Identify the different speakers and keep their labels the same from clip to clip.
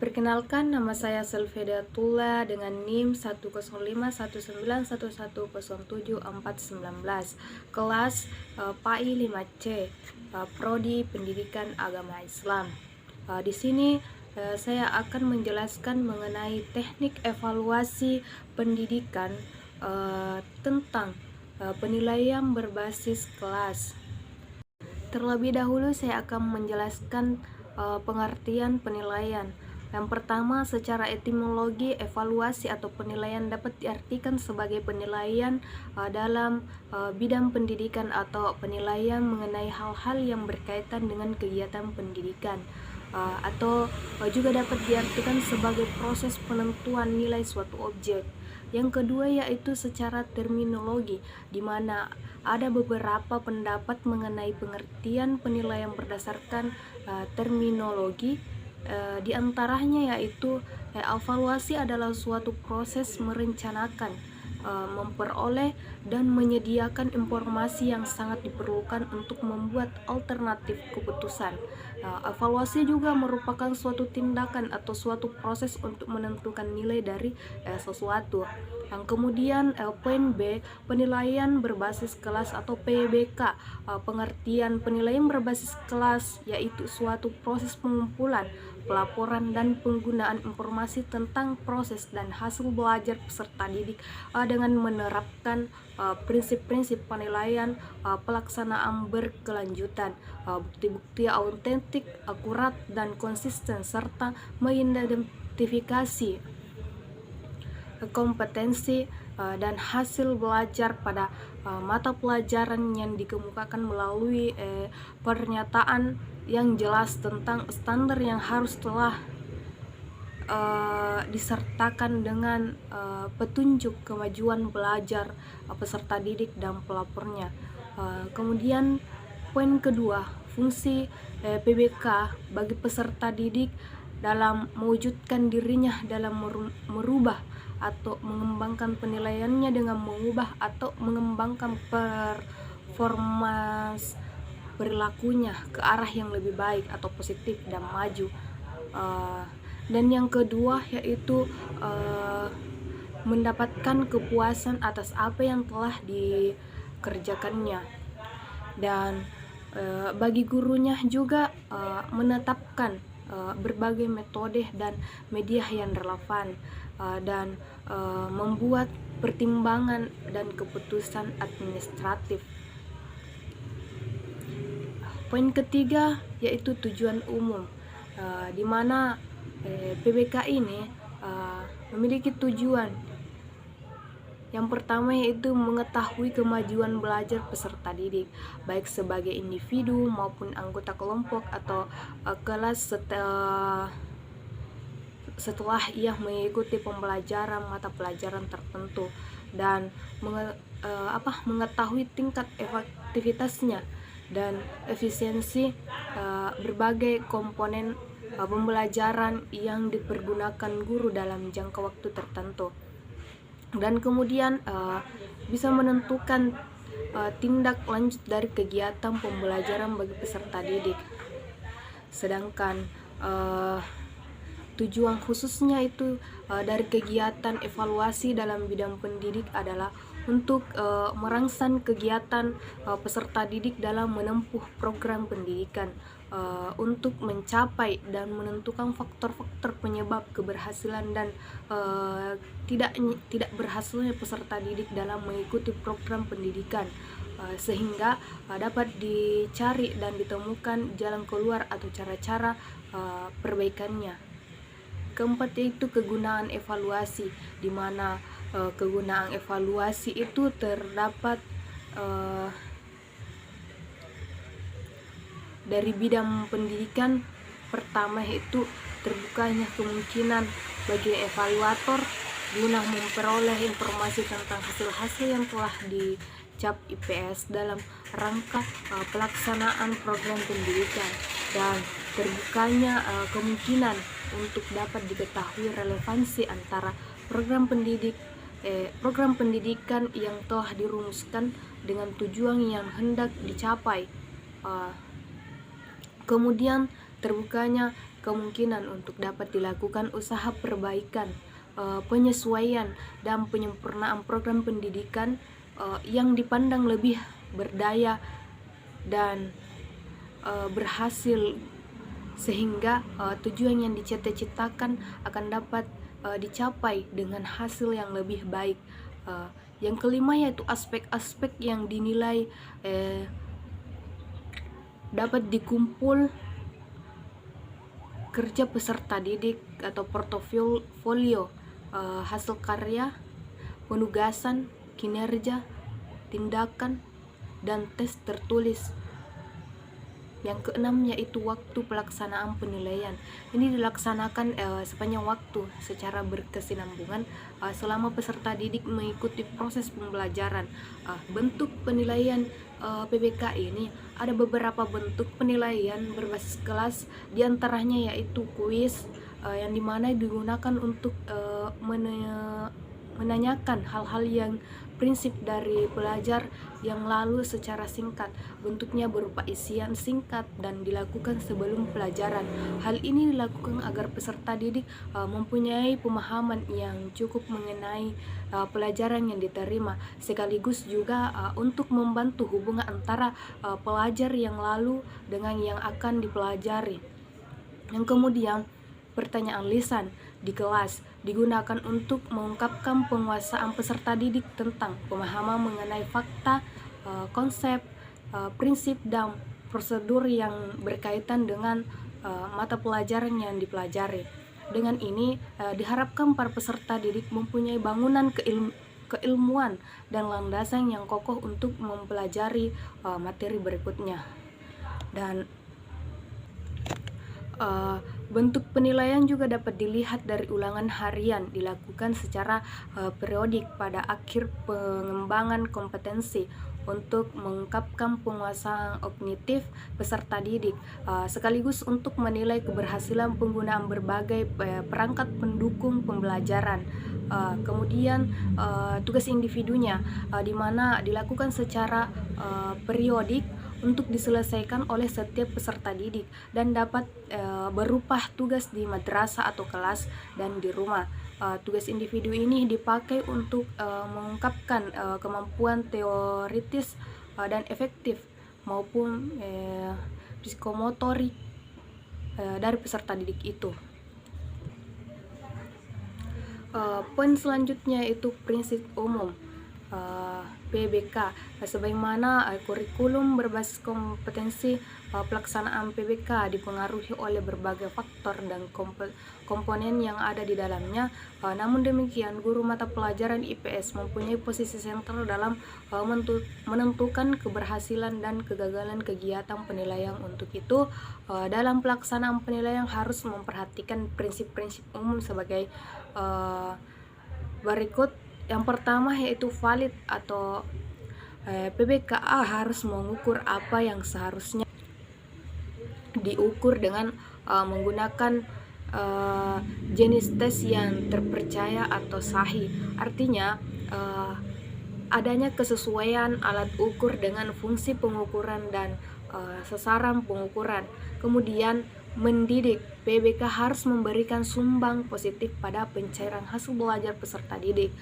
Speaker 1: Perkenalkan, nama saya Selvedatullah dengan NIM 10519110749, kelas PAI 5C, Prodi Pendidikan Agama Islam. Di sini saya akan menjelaskan mengenai teknik evaluasi pendidikan tentang penilaian berbasis kelas. Terlebih dahulu saya akan menjelaskan pengertian penilaian. Yang pertama, secara etimologi, evaluasi atau penilaian dapat diartikan sebagai penilaian dalam bidang pendidikan atau penilaian mengenai hal-hal yang berkaitan dengan kegiatan pendidikan, atau juga dapat diartikan sebagai proses penentuan nilai suatu objek. Yang kedua yaitu secara terminologi, di mana ada beberapa pendapat mengenai pengertian penilaian berdasarkan terminologi. Di antaranya yaitu evaluasi adalah suatu proses merencanakan, memperoleh dan menyediakan informasi yang sangat diperlukan untuk membuat alternatif keputusan. Evaluasi juga merupakan suatu tindakan atau suatu proses untuk menentukan nilai dari sesuatu. Yang kemudian poin B, penilaian berbasis kelas atau PBK. Pengertian penilaian berbasis kelas yaitu suatu proses pengumpulan, pelaporan dan penggunaan informasi tentang proses dan hasil belajar peserta didik dengan menerapkan prinsip-prinsip penilaian, pelaksanaan berkelanjutan, bukti-bukti autentik, akurat dan konsisten, serta mengidentifikasi kompetensi dan hasil belajar pada mata pelajaran yang dikemukakan melalui pernyataan yang jelas tentang standar yang harus telah disertakan dengan petunjuk kemajuan belajar peserta didik dan pelapornya. Kemudian poin kedua, fungsi PBK bagi peserta didik dalam mewujudkan dirinya dalam merubah atau mengembangkan penilaiannya dengan mengubah atau mengembangkan performance perilakunya ke arah yang lebih baik atau positif dan maju. Dan yang kedua yaitu mendapatkan kepuasan atas apa yang telah dikerjakannya. Dan bagi gurunya juga menetapkan berbagai metode dan media yang relevan, dan membuat pertimbangan dan keputusan administratif. Poin ketiga yaitu tujuan umum, di mana PBK ini memiliki tujuan. Yang pertama yaitu mengetahui kemajuan belajar peserta didik, baik sebagai individu maupun anggota kelompok atau kelas setelah ia mengikuti pembelajaran mata pelajaran tertentu, dan mengetahui tingkat efektivitasnya dan efisiensi berbagai komponen pembelajaran yang dipergunakan guru dalam jangka waktu tertentu. Dan kemudian bisa menentukan tindak lanjut dari kegiatan pembelajaran bagi peserta didik. Sedangkan tujuan khususnya itu dari kegiatan evaluasi dalam bidang pendidik adalah untuk merangsang kegiatan peserta didik dalam menempuh program pendidikan, untuk mencapai dan menentukan faktor-faktor penyebab keberhasilan dan tidak berhasilnya peserta didik dalam mengikuti program pendidikan, sehingga dapat dicari dan ditemukan jalan keluar atau cara-cara perbaikannya. Keempat yaitu kegunaan evaluasi, di mana kegunaan evaluasi itu terdapat dari bidang pendidikan. Pertama yaitu terbukanya kemungkinan bagi evaluator guna memperoleh informasi tentang hasil-hasil yang telah dicap IPS dalam rangka pelaksanaan program pendidikan, dan terbukanya kemungkinan untuk dapat diketahui relevansi antara program pendidikan yang telah dirumuskan dengan tujuan yang hendak dicapai. Kemudian terbukanya kemungkinan untuk dapat dilakukan usaha perbaikan, penyesuaian, dan penyempurnaan program pendidikan yang dipandang lebih berdaya dan berhasil, sehingga tujuan yang dicita-citakan akan dapat dicapai dengan hasil yang lebih baik. Yang kelima yaitu aspek-aspek yang dinilai dapat dikumpul kerja peserta didik atau portofolio, hasil karya, penugasan, kinerja, tindakan, dan tes tertulis. Yang keenam yaitu waktu pelaksanaan penilaian. Ini dilaksanakan sepanjang waktu secara berkesinambungan selama peserta didik mengikuti proses pembelajaran. Bentuk penilaian PBK ini ada beberapa bentuk penilaian berbasis kelas, diantaranya yaitu kuis yang dimana digunakan untuk menanyakan hal-hal yang prinsip dari pelajar yang lalu secara singkat. Bentuknya berupa isian singkat dan dilakukan sebelum pelajaran. Hal ini dilakukan agar peserta didik mempunyai pemahaman yang cukup mengenai pelajaran yang diterima, sekaligus juga untuk membantu hubungan antara pelajar yang lalu dengan yang akan dipelajari. Yang kemudian, pertanyaan lisan di kelas digunakan untuk mengungkapkan penguasaan peserta didik tentang pemahaman mengenai fakta, konsep, prinsip, dan prosedur yang berkaitan dengan mata pelajaran yang dipelajari. Dengan ini diharapkan para peserta didik mempunyai bangunan keilmuan dan landasan yang kokoh untuk mempelajari materi berikutnya. Dan bentuk penilaian juga dapat dilihat dari ulangan harian dilakukan secara periodik pada akhir pengembangan kompetensi untuk mengungkapkan penguasaan kognitif peserta didik, sekaligus untuk menilai keberhasilan penggunaan berbagai perangkat pendukung pembelajaran. Kemudian tugas individunya di mana dilakukan secara periodik untuk diselesaikan oleh setiap peserta didik dan dapat berupa tugas di madrasah atau kelas dan di rumah. Tugas individu ini dipakai untuk mengungkapkan kemampuan teoritis dan efektif maupun psikomotorik dari peserta didik itu. Poin selanjutnya itu prinsip umum PBK, sebagaimana kurikulum berbasis kompetensi pelaksanaan PBK dipengaruhi oleh berbagai faktor dan komponen yang ada di dalamnya. Namun demikian, guru mata pelajaran IPS mempunyai posisi sentral dalam menentukan keberhasilan dan kegagalan kegiatan penilaian. Untuk itu, dalam pelaksanaan penilaian harus memperhatikan prinsip-prinsip umum sebagai berikut. Yang pertama yaitu valid atau PBKA harus mengukur apa yang seharusnya diukur dengan menggunakan jenis tes yang terpercaya atau sahih. Artinya adanya kesesuaian alat ukur dengan fungsi pengukuran dan sasaran pengukuran. Kemudian mendidik, PBK harus memberikan sumbang positif pada pencairan hasil belajar peserta didik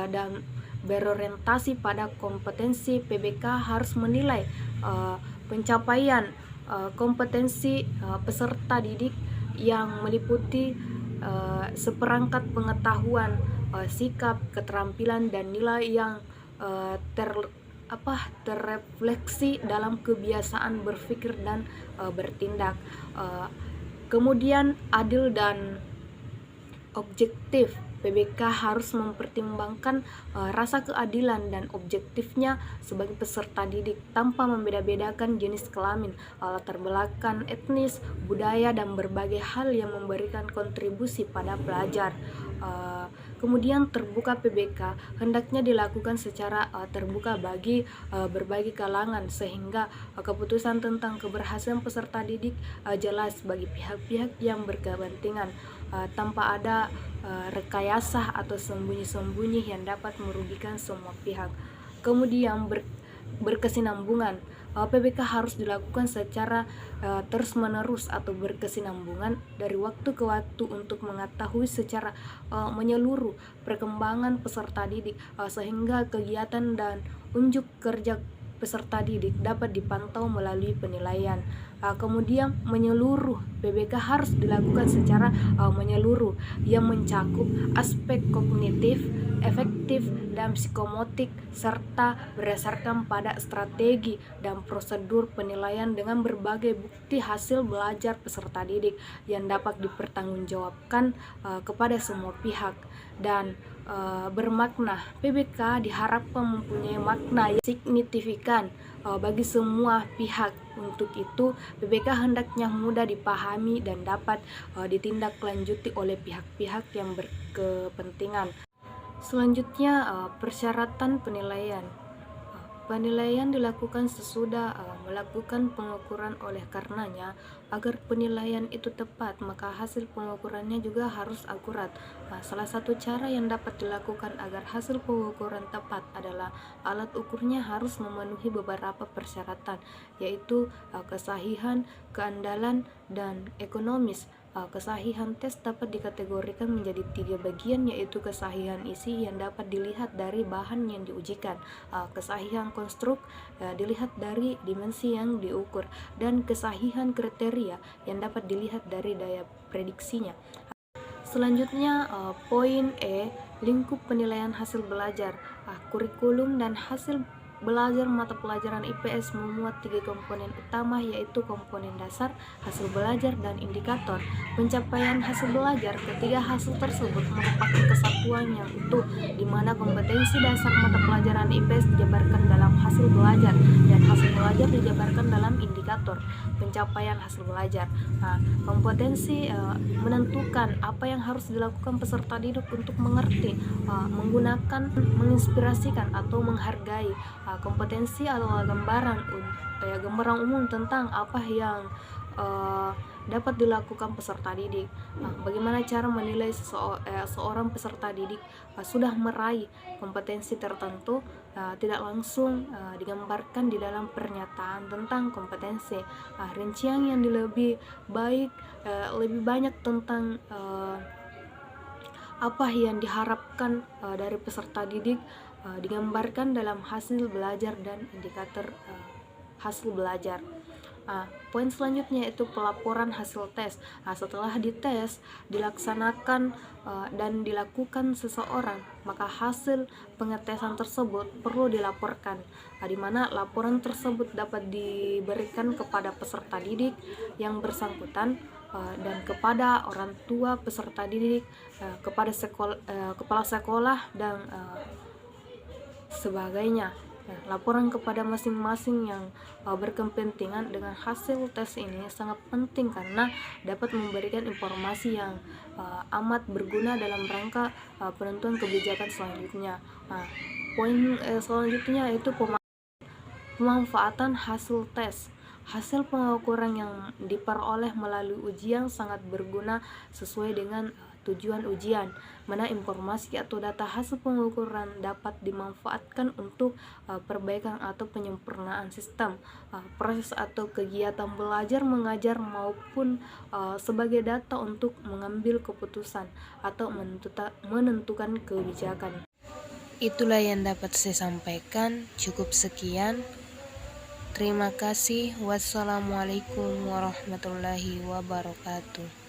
Speaker 1: dan berorientasi pada kompetensi. PBK harus menilai pencapaian kompetensi peserta didik yang meliputi seperangkat pengetahuan, sikap, keterampilan, dan nilai yang terrefleksi dalam kebiasaan berpikir dan bertindak. Kemudian adil dan objektif, PBK harus mempertimbangkan rasa keadilan dan objektifnya sebagai peserta didik tanpa membeda-bedakan jenis kelamin, latar belakang etnis, budaya, dan berbagai hal yang memberikan kontribusi pada pelajar. Kemudian terbuka, PBK hendaknya dilakukan secara terbuka bagi berbagai kalangan sehingga keputusan tentang keberhasilan peserta didik jelas bagi pihak-pihak yang berkepentingan, tanpa ada rekayasa atau sembunyi-sembunyi yang dapat merugikan semua pihak. Kemudian berkesinambungan, PBK harus dilakukan secara terus-menerus atau berkesinambungan dari waktu ke waktu untuk mengetahui secara menyeluruh perkembangan peserta didik, sehingga kegiatan dan unjuk kerja peserta didik dapat dipantau melalui penilaian. Kemudian menyeluruh, PBK harus dilakukan secara menyeluruh yang mencakup aspek kognitif, efektif, dan psikomotik, serta berdasarkan pada strategi dan prosedur penilaian dengan berbagai bukti hasil belajar peserta didik yang dapat dipertanggungjawabkan kepada semua pihak dan bermakna. PBK diharapkan mempunyai makna yang signifikan bagi semua pihak. Untuk itu, PBK hendaknya mudah dipahami dan dapat ditindaklanjuti oleh pihak-pihak yang berkepentingan. Selanjutnya, persyaratan penilaian. Penilaian dilakukan sesudah melakukan pengukuran. Oleh karenanya, agar penilaian itu tepat, maka hasil pengukurannya juga harus akurat. Salah satu cara yang dapat dilakukan agar hasil pengukuran tepat adalah alat ukurnya harus memenuhi beberapa persyaratan, yaitu kesahihan, keandalan, dan ekonomis. Kesahihan tes dapat dikategorikan menjadi 3 bagian, yaitu kesahihan isi yang dapat dilihat dari bahan yang diujikan, kesahihan konstruk dilihat dari dimensi yang diukur, dan kesahihan kriteria yang dapat dilihat dari daya prediksinya. Selanjutnya, poin E, lingkup penilaian hasil belajar. Kurikulum dan hasil belajar mata pelajaran IPS memuat 3 komponen utama, yaitu komponen dasar, hasil belajar, dan indikator. Pencapaian hasil belajar, ketiga hasil tersebut merupakan kesatuan yang utuh, di mana kompetensi dasar mata pelajaran IPS dijabarkan dalam hasil belajar dan hasil belajar dijabarkan dalam indikator pencapaian hasil belajar. Kompetensi menentukan apa yang harus dilakukan peserta didik untuk mengerti, menggunakan, menginspirasikan, atau menghargai. Kompetensi adalah gambaran umum tentang apa yang dapat dilakukan peserta didik. Bagaimana cara menilai seorang peserta didik sudah meraih kompetensi tertentu, tidak langsung digambarkan di dalam pernyataan tentang kompetensi. Rincian yang lebih banyak tentang apa yang diharapkan dari peserta didik digambarkan dalam hasil belajar dan indikator hasil belajar. Poin selanjutnya yaitu pelaporan hasil tes. Setelah dites, dilaksanakan dan dilakukan seseorang, maka hasil pengetesan tersebut perlu dilaporkan, di mana laporan tersebut dapat diberikan kepada peserta didik yang bersangkutan dan kepada orang tua peserta didik, kepada kepala sekolah, dan sebagainya. Laporan kepada masing-masing yang berkepentingan dengan hasil tes ini sangat penting karena dapat memberikan informasi yang amat berguna dalam rangka penentuan kebijakan selanjutnya. Poin selanjutnya yaitu pemanfaatan hasil tes. Hasil pengukuran yang diperoleh melalui ujian sangat berguna sesuai dengan tujuan ujian, mana informasi atau data hasil pengukuran dapat dimanfaatkan untuk perbaikan atau penyempurnaan sistem, proses atau kegiatan belajar mengajar, maupun sebagai data untuk mengambil keputusan atau menentukan kebijakan.
Speaker 2: Itulah yang dapat saya sampaikan. Cukup sekian. Terima kasih. Wassalamualaikum warahmatullahi wabarakatuh.